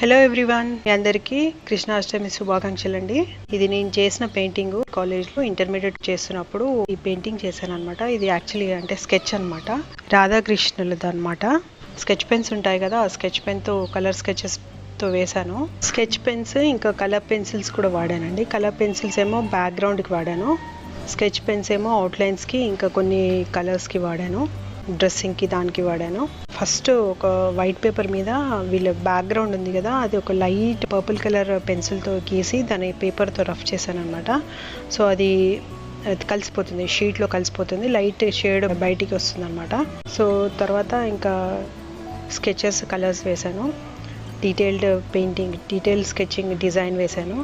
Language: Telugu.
హలో ఎవ్రీవన్, మీ అందరికీ కృష్ణాష్టమి శుభాకాంక్షలు అండి. ఇది నేను చేసిన పెయింటింగ్ కాలేజ్లో ఇంటర్మీడియట్ చేస్తున్నప్పుడు ఈ పెయింటింగ్ చేశాను అనమాట. ఇది యాక్చువల్లీ అంటే స్కెచ్ అనమాట, రాధాకృష్ణులది అనమాట. స్కెచ్ పెన్స్ ఉంటాయి కదా, ఆ స్కెచ్ పెన్తో కలర్ స్కెచెస్తో వేశాను. స్కెచ్ పెన్స్ ఇంకా కలర్ పెన్సిల్స్ కూడా వాడానండి. కలర్ పెన్సిల్స్ ఏమో బ్యాక్గ్రౌండ్కి వాడాను, స్కెచ్ పెన్స్ ఏమో అవుట్లైన్స్కి ఇంకా కొన్ని కలర్స్కి వాడాను, డ్రెస్సింగ్కి దానికి వాడాను. ఫస్ట్ ఒక వైట్ పేపర్ మీద వీళ్ళ బ్యాక్గ్రౌండ్ ఉంది కదా, అది ఒక లైట్ పర్పుల్ కలర్ పెన్సిల్తో గీసి దాని పేపర్తో రఫ్ చేశాను అనమాట. సో అది కలిసిపోతుంది, షీట్లో కలిసిపోతుంది, లైట్ షేడ్ బయటికి వస్తుంది అనమాట. సో తర్వాత ఇంకా స్కెచెస్ కలర్స్ వేశాను, detailed painting, detail sketching design వేశాను.